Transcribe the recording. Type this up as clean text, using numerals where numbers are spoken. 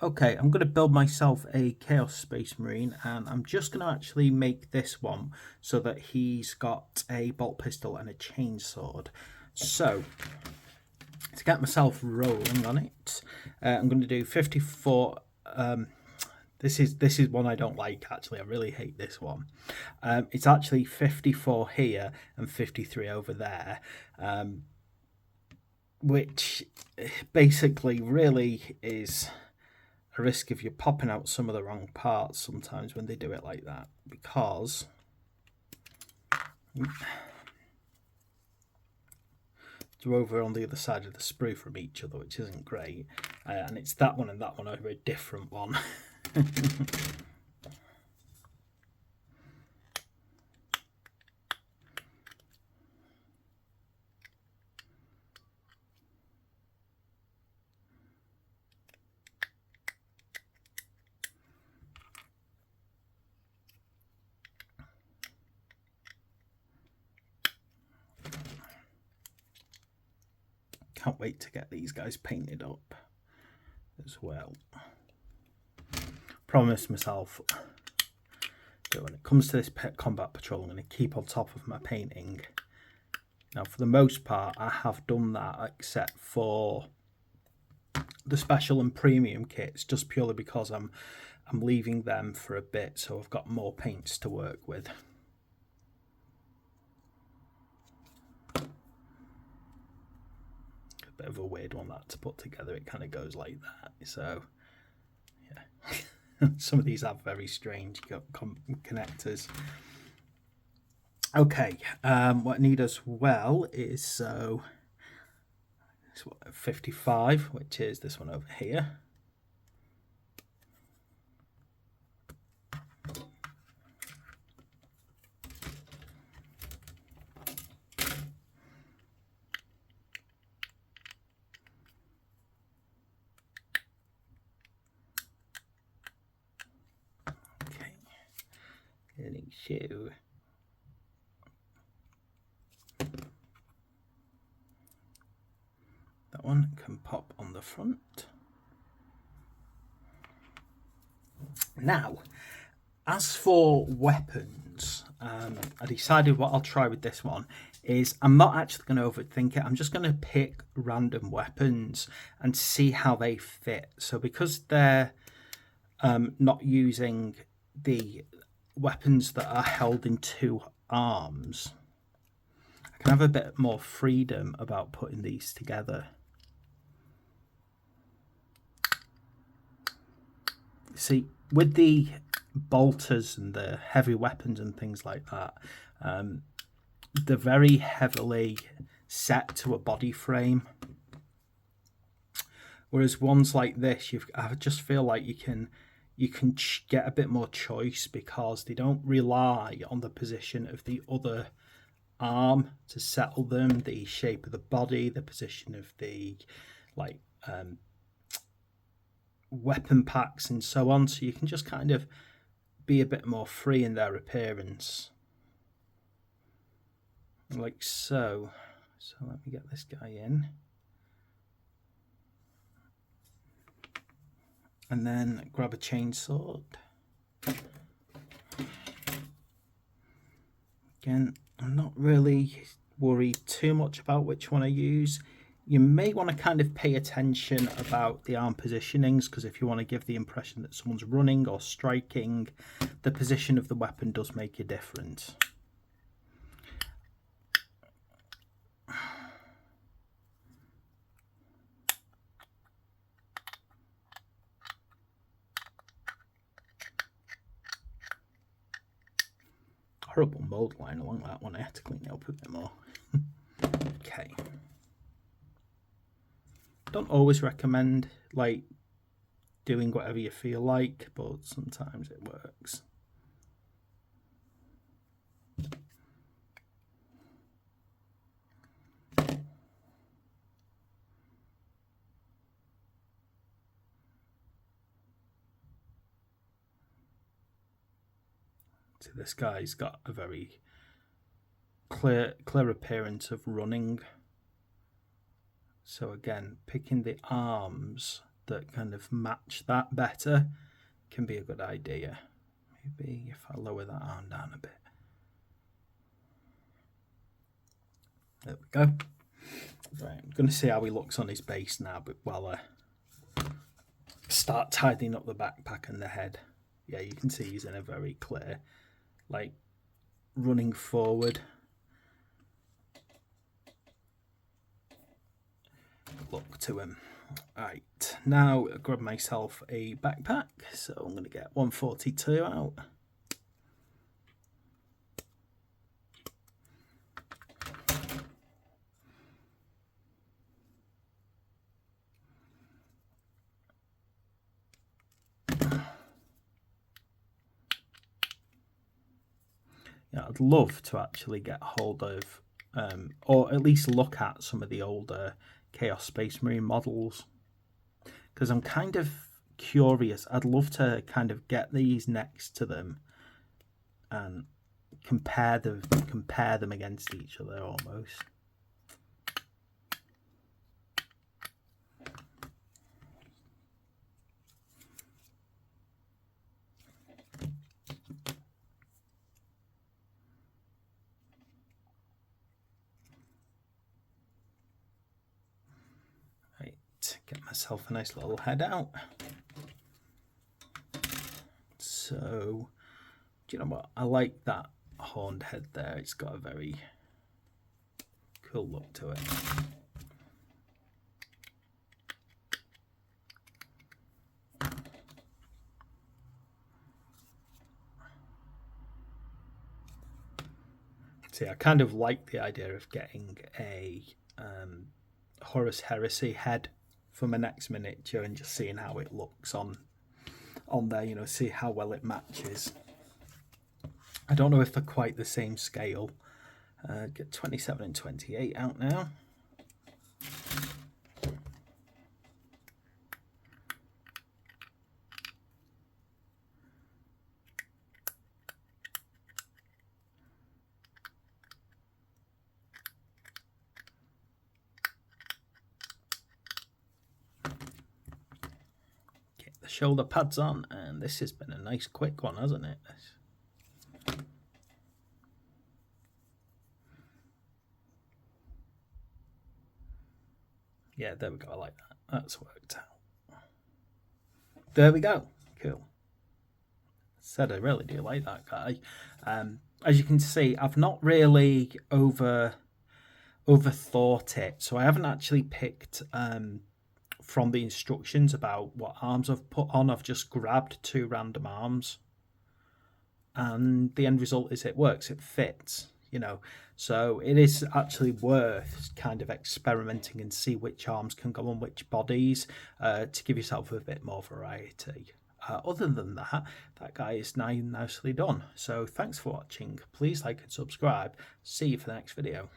Okay, I'm going to build myself a Chaos Space Marine, and I'm just going to actually make this one so that he's got a bolt pistol and a chainsword. So, to get myself rolling on it, I'm going to do 54. This is one I don't like, actually. I really hate this one. It's actually 54 here and 53 over there, which basically really is a risk if you're popping out some of the wrong parts sometimes when they do it like that, because they're over on the other side of the sprue from each other, which isn't great. And it's that one and that one over a different one. Can't wait to get these guys painted up as well. Promise myself that when it comes to this pet combat patrol, I'm going to keep on top of my painting. Now, for the most part, I have done that, except for the special and premium kits, just purely because I'm leaving them for a bit, so I've got more paints to work with. Bit of a weird one that to put together. It kind of goes like that. So yeah, some of these have very strange connectors. Okay, what I need as well is 55, which is this one over here. Getting shoe. That one can pop on the front. Now, as for weapons, I decided what I'll try with this one is I'm not actually going to overthink it. I'm just going to pick random weapons and see how they fit. So because they're not using the weapons that are held in two arms, I can have a bit more freedom about putting these together. See, with the bolters and the heavy weapons and things like that, they're very heavily set to a body frame. Whereas ones like this, I just feel like you can get a bit more choice because they don't rely on the position of the other arm to settle them, the shape of the body, the position of the weapon packs and so on. So you can just kind of be a bit more free in their appearance, like so. So let me get this guy in. And then grab a chainsword. Again, I'm not really worried too much about which one I use. You may want to kind of pay attention about the arm positionings, because if you want to give the impression that someone's running or striking, the position of the weapon does make a difference. Horrible mold line along that one. I have to clean it up a bit more. Okay. Don't always recommend doing whatever you feel like, but sometimes it works. So this guy's got a very clear appearance of running. So again, picking the arms that kind of match that better can be a good idea. Maybe if I lower that arm down a bit. There we go. Right, I'm going to see how he looks on his base now, but while I start tidying up the backpack and the head. Yeah, you can see he's in a very clear, like, running forward look to him. Right, now I grab myself a backpack, so I'm going to get 142 out. Yeah, I'd love to actually get hold of, or at least look at some of the older Chaos Space Marine models, because I'm kind of curious. I'd love to kind of get these next to them and compare them against each other almost. Get myself a nice little head out. So, do you know what? I like that horned head there. It's got a very cool look to it. See, I kind of like the idea of getting a Horus Heresy head for my next miniature and just seeing how it looks on there, you know, see how well it matches. I don't know if they're quite the same scale. Get 27 and 28 out now. Shoulder pads on, and this has been a nice quick one, hasn't it? Yeah, there we go. I like that. That's worked out. There we go. Cool. Said I really do like that guy. As you can see, I've not really overthought it, so I haven't actually picked from the instructions about what arms I've put on. I've just grabbed 2 random arms, and the end result is it works, it fits, you know. So it is actually worth kind of experimenting and see which arms can go on which bodies to give yourself a bit more variety. Other than that, that guy is now nicely done. So thanks for watching. Please like and subscribe. See you for the next video.